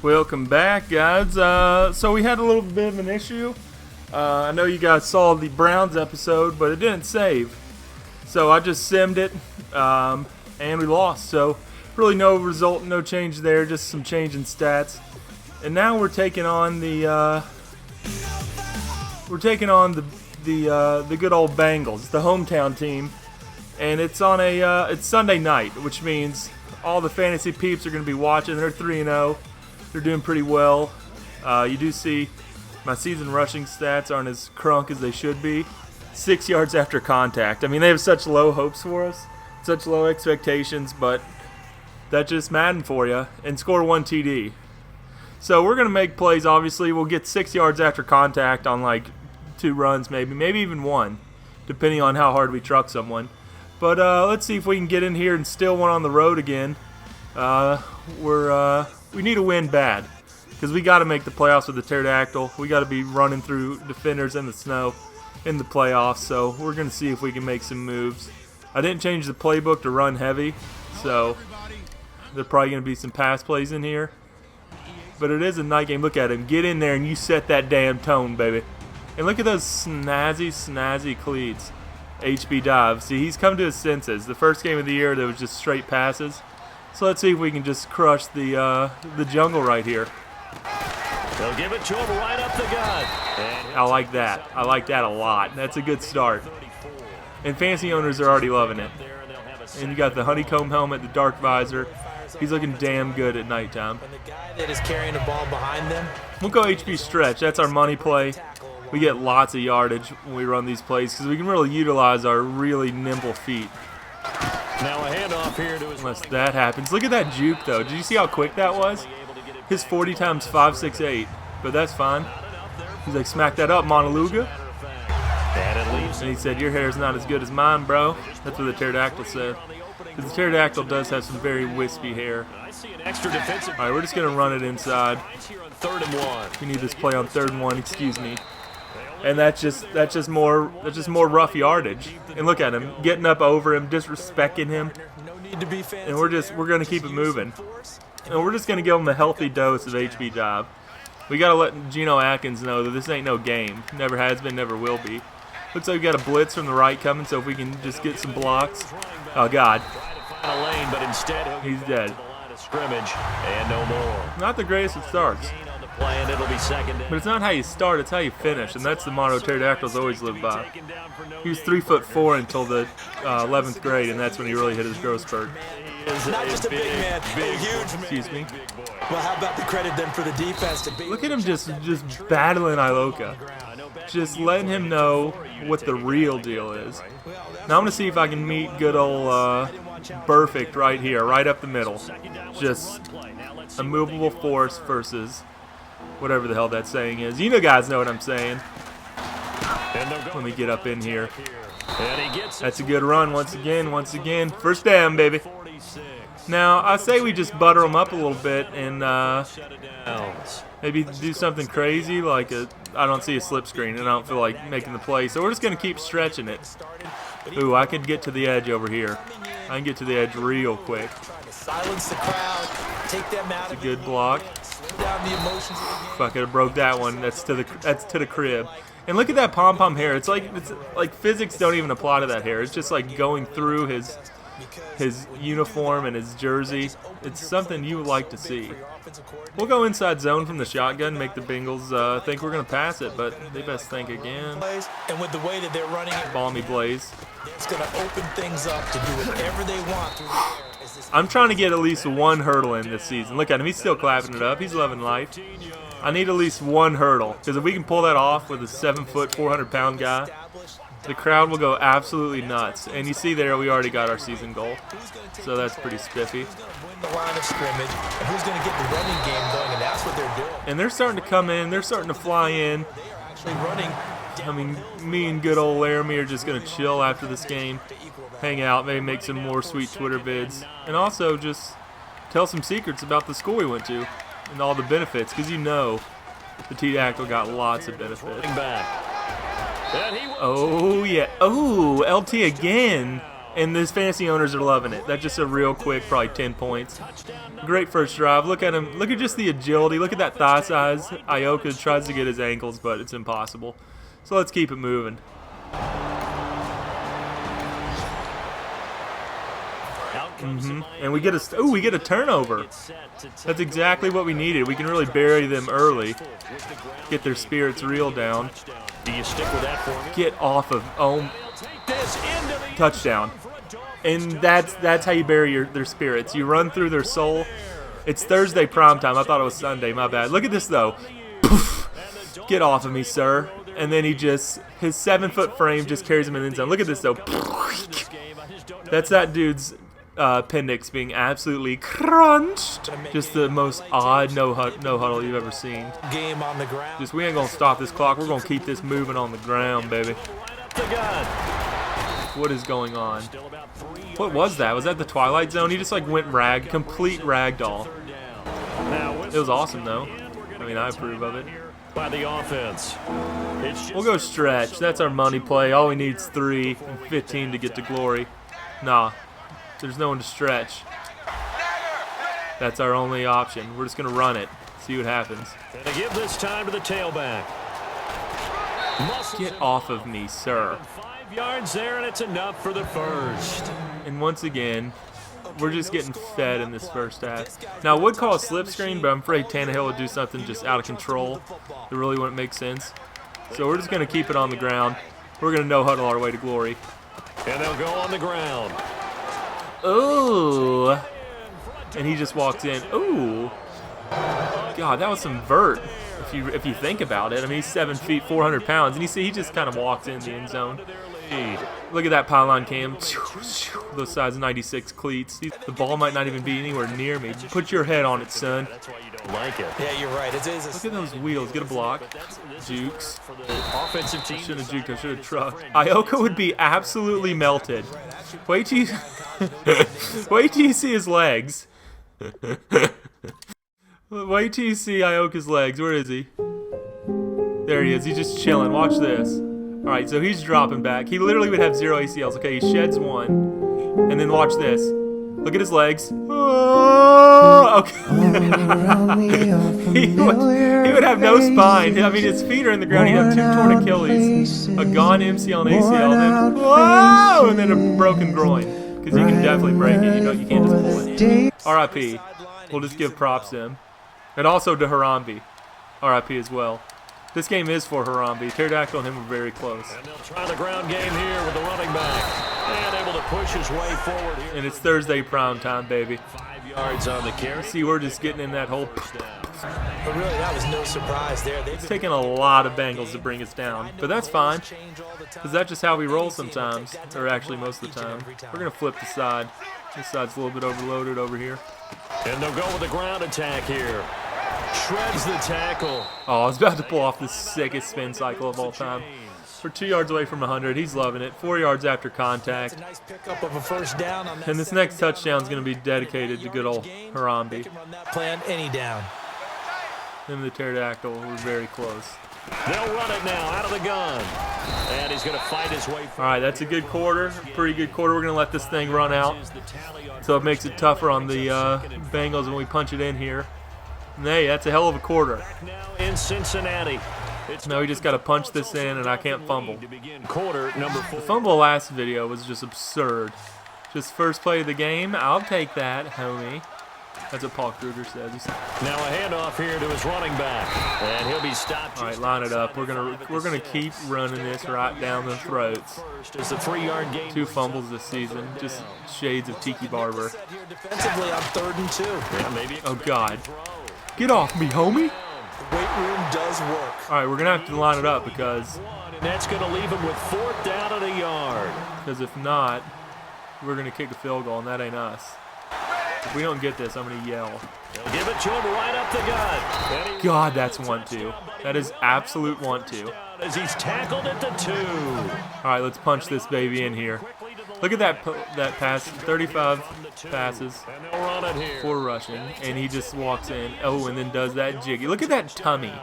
Welcome back, guys. So we had a little bit of an issue. I know you guys saw the Browns episode, but it didn't save. So I just simmed it, and we lost. So really no result, no change there, just some change in stats. And now we're taking on the good old Bengals, the hometown team, and it's on it's Sunday night, which means all the fantasy peeps are going to be watching. They're 3-0. They're doing pretty well. You do see my season rushing stats aren't as crunk as they should be. 6 yards after contact. I mean, they have such low hopes for us, such low expectations, but that's just Madden for you. And score 1 TD. So we're going to make plays, obviously. We'll get 6 yards after contact on like 2 runs, maybe even 1, depending on how hard we truck someone. But let's see if we can get in here and steal one on the road again. We need a win bad, because we got to make the playoffs with the pterodactyl. We got to be running through defenders in the snow in the playoffs, so we're going to see if we can make some moves. I didn't change the playbook to run heavy, so there's probably going to be some pass plays in here. But it is a night game. Look at him. Get in there and you set that damn tone, baby. And look at those snazzy cleats. HB dive. See, he's come to his senses. The first game of the year, there was just straight passes. So let's see if we can just crush the jungle right here. They'll give it to him right up the gut. I like that. I like that a lot. That's a good start. And fantasy owners are already loving it. And you got the honeycomb helmet, the dark visor. He's looking damn good at nighttime. And the guy that is carrying the ball behind them. We'll go HB stretch. That's our money play. We get lots of yardage when we run these plays because we can really utilize our really nimble feet. Now a handoff here to his Unless that happens. Look at that juke, though. Did you see how quick that was? His 40 times 5.68. But that's fine. He's like, smack that up, Monaluga. And he said, your hair's not as good as mine, bro. That's what the pterodactyl said. Because the pterodactyl does have some very wispy hair. Alright, we're just going to run it inside. We need this play on 3rd and 1, excuse me. And that's just more rough yardage. And look at him, getting up over him, disrespecting him. And we're gonna keep it moving. And we're just gonna give him a healthy dose of HB dive. We gotta let Geno Atkins know that this ain't no game. Never has been, never will be. Looks like we got a blitz from the right coming, so if we can just get some blocks. Oh God. He's dead. Not the greatest of starts. But it's not how you start, it's how you finish, and that's the motto pterodactyls always live by. He was 3'4" until the 11th grade, and that's when he really hit his growth spurt. Not just a big man, a huge man. Excuse me. Well, how about the credit then for the defense to be? Look at him just battling Iloka. Just letting him know what the real deal is. Now I'm going to see if I can meet good old Perfect right here, right up the middle. Just a movable force versus whatever the hell that saying is. You guys know what I'm saying. Let me get up in here. That's a good run once again. First down, baby. Now, I say we just butter them up a little bit and maybe do something crazy like I don't see a slip screen and I don't feel like making the play. So we're just going to keep stretching it. Ooh, I could get to the edge over here. I can get to the edge real quick. Silence the crowd. Take them out. It's a good block. Fuck it, I broke that one. That's to the crib. And look at that pom-pom hair. It's like physics don't even apply to that hair. It's just like going through his uniform and his jersey. It's something you would like to see. We'll go inside zone from the shotgun, make the Bengals think we're going to pass it, but they best think again. And with the way that they're running it, Balmy Blaze. It's going to open things up to do whatever they want through the air. I'm trying to get at least one hurdle in this season. Look at him. He's still clapping it up. He's loving life. I need at least one hurdle, because if we can pull that off with a 7-foot, 400-pound guy, the crowd will go absolutely nuts. And you see there, we already got our season goal. So that's pretty spiffy. And they're starting to come in. They're starting to fly in. I mean, me and good old Laramie are just going to chill after this game. Hang out, maybe make some more sweet Twitter vids. And also just tell some secrets about the school we went to and all the benefits. Because you know the T-Dactyl got lots of benefits. Oh, yeah. Oh, LT again. And his fantasy owners are loving it. That's just a real quick, probably 10 points. Great first drive. Look at him. Look at just the agility. Look at that thigh size. Iloka tries to get his ankles, but it's impossible. So let's keep it moving. And we get a turnover. That's exactly what we needed. We can really bury them early. Get their spirits real down. Do you stick with that formula? Get off of touchdown. And that's how you bury their spirits. You run through their soul. It's Thursday primetime. I thought it was Sunday. My bad. Look at this though. Poof. Get off of me, sir. And then his 7-foot frame just carries him in the end zone. Look at this though. That's that dude's appendix being absolutely crunched. Just the most odd no huddle you've ever seen. Game on the ground. Just we ain't gonna stop this clock. We're gonna keep this moving on the ground, baby. What is going on? What was that? Was that the Twilight Zone? He just like went complete ragdoll. It was awesome though. I mean, I approve of it. By the offense. We'll go stretch. That's our money play. All we need is 3 and 15 to get to glory. Nah. There's no one to stretch. That's our only option. We're just going to run it. See what happens. And to give this time to the tailback. Get off of me, sir. 5 yards there, and it's enough for the first. And once again, we're just getting fed in this first half. Now, I would call a slip screen, but I'm afraid Tannehill would do something just out of control. It really wouldn't make sense. So we're just going to keep it on the ground. We're going to no-huddle our way to glory. And they'll go on the ground. Ooh. And he just walks in. Ooh. God, that was some vert. If you think about it. I mean, he's 7 feet, 400 pounds. And you see, he just kind of walks in the end zone. Look at that pylon cam. Those size 96 cleats. The ball might not even be anywhere near me. Put your head on it, son. That's why you don't like it. Yeah, you're right. Look at those wheels. Get a block. Jukes. Offensive team. I shouldn't have juked. I should have trucked. Iloka would be absolutely melted. Wait till you see his legs. Wait till you see Ioka's legs. Where is he? There he is. He's just chilling. Watch this. All right, so he's dropping back. He literally would have 0 ACLs. Okay, he sheds one. And then watch this. Look at his legs. Oh, okay. he would have no spine. I mean, his feet are in the ground. He'd have 2 torn Achilles, a gone MCL and ACL, then whoa, and then a broken groin. Because you can definitely break it. You can't just pull it. R.I.P. We'll just give props to him. And also to Harambe. R.I.P. as well. This game is for Harambe. Pterodactyl and him are very close. And they'll try the ground game here with the running back. And able to push his way forward here. And it's Thursday prime time, baby. 5 yards on the carry. See, we're just getting in that whole... But really, that was no surprise there. It's taking a lot of Bengals to bring us down. But that's fine. Because that's just how we roll sometimes. Or actually most of the time. We're going to flip the side. This side's a little bit overloaded over here. And they'll go with the ground attack here. Shreds the tackle. Oh, I was about to pull off the sickest spin cycle of all time. We're 2 yards away from 100. He's loving it. 4 yards after contact. Nice pickup of a first down on that. And this next touchdown is going to be dedicated to good old Harambe. Plan any down. Him and the Pterodactyl were very close. They'll run it now out of the gun. And he's going to fight his way. All right, that's a good quarter. Pretty good quarter. We're going to let this thing run out. So it makes it tougher on the Bengals when we punch it in here. And hey, that's a hell of a quarter. Now in Cincinnati. Now we just got to punch this in, and I can't fumble. Quarter number 4. The fumble last video was just absurd. Just first play of the game. I'll take that, homie. That's what Paul Kruger says. Now a handoff here to his running back, and he'll be stopped. All right, line it up. We're gonna keep running this right down the throats. It's a 3-yard gain. 2 fumbles this season. Just shades of Tiki Barber. Defensively on 3rd and 2. Yeah, maybe. Oh God. Get off me, homie! The weight room does work. All right, we're gonna have to line it up because that's gonna leave him with 4th down and a yard. Because if not, we're gonna kick a field goal, and that ain't us. If we don't get this, I'm gonna yell. They'll give it to him right up the gut. God, that's 1-2. That is absolute 1-2. As he's tackled at the 2. All right, let's punch this baby in here. Look at that pass, 35 passes, 4 rushing, and he just walks in. Oh, and then does that jiggy. Look at that tummy.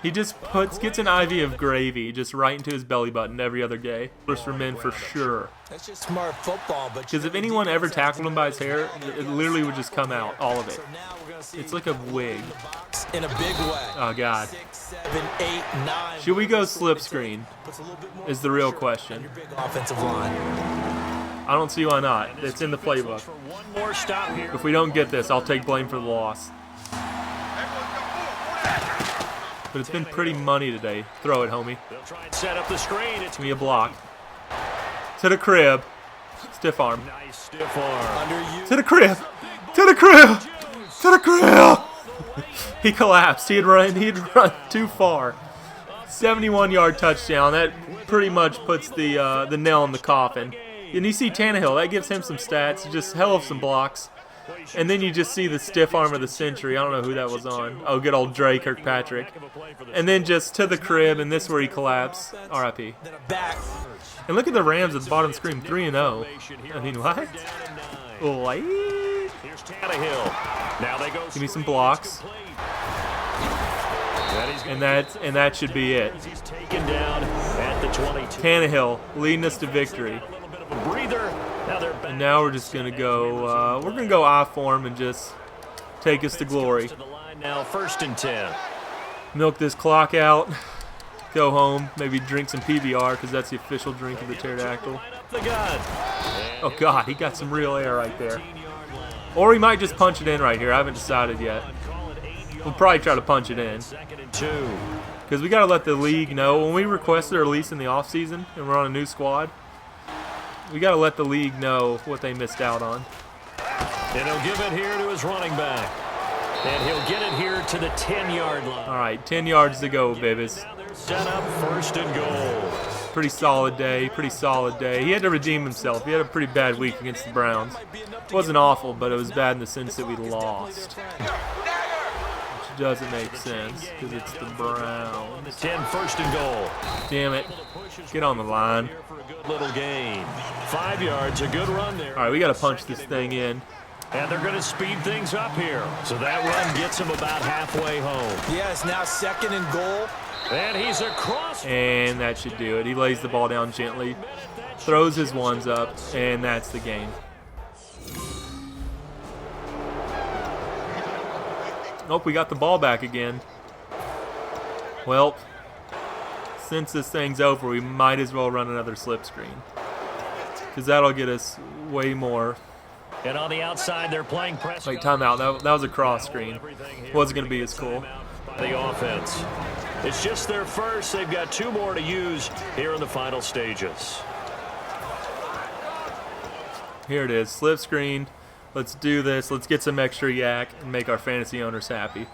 He just gets an IV of gravy just right into his belly button every other day. First for men for sure. That's just smart football. Because if anyone ever tackled him by his hair, it literally would just come out, all of it. It's like a wig. In a big way. Oh God. 6, 7, 8, 9. Should we go slip screen? Is the real question. Offensive line. I don't see why not. It's in the playbook. If we don't get this, I'll take blame for the loss. But it's been pretty money today. Throw it, homie. Set up the screen. It's Give me a block. To the crib. Stiff arm. nice stiff arm. To the crib. To the crib. To the crib. He collapsed. He'd run too far. 71-yard touchdown. That pretty much puts the nail in the coffin. And you see Tannehill. That gives him some stats. Just hell of some blocks. And then you just see the stiff arm of the century. I don't know who that was on. Oh, good old Dre Kirkpatrick. And then just to the crib, and this is where he collapsed. R.I.P. And look at the Rams at the bottom screen, 3-0. I mean, what? What? Here's Tannehill. Now they go. Give me some blocks. And that should be it. He's taken down at the 22. Tannehill leading us to victory. A little bit of a breather. Now they're back. And now we're just gonna go. We're gonna go I form and just take us to glory. To the line now, 1st and 10. Milk this clock out. Go home. Maybe drink some PBR because that's the official drink of the pterodactyl. Line up the gun. Oh God, he got some real air right there. Or he might just punch it in right here. I haven't decided yet. We'll probably try to punch it in. 2nd and 2. Because we got to let the league know. When we requested a release in the offseason and we're on a new squad, we got to let the league know what they missed out on. And he'll give it here to his running back. And he'll get it here to the 10-yard line. All right, 10 yards to go, babies. Now they're set up 1st and goal. Pretty solid day, pretty solid day. He had to redeem himself. He had a pretty bad week against the Browns. It wasn't awful, but it was bad in the sense that we lost. Which doesn't make sense, because it's the Browns. 10, 1st and goal. Damn it. Get on the line. Here for a good little gain. 5 yards, a good run there. All right, we got to punch this thing in. And they're going to speed things up here. So that run gets him about halfway home. Yeah, it's now 2nd and goal. And he's across. And that should do it. He lays the ball down gently, throws his ones up, and that's the game. Nope, we got the ball back again. Well, since this thing's over, we might as well run another slip screen, because that'll get us way more. And on the outside, they're playing press. Wait, timeout. That was a cross screen. Wasn't going to be as cool. The offense. It's just their first. They've got 2 more to use here in the final stages. Here it is, slip screen. Let's do this. Let's get some extra yak and make our fantasy owners happy.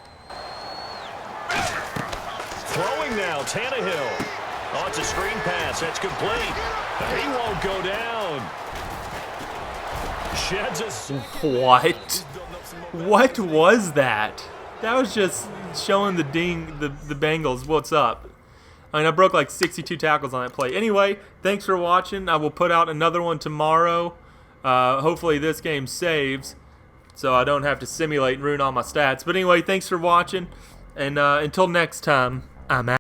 Throwing now, Tannehill. Oh, it's a screen pass. That's complete. He won't go down. Sheds us. What? What was that? That was just showing the Bengals what's up. I mean, I broke like 62 tackles on that play. Anyway, thanks for watching. I will put out another one tomorrow. Hopefully this game saves, so I don't have to simulate and ruin all my stats. But anyway, thanks for watching, and until next time, I'm out.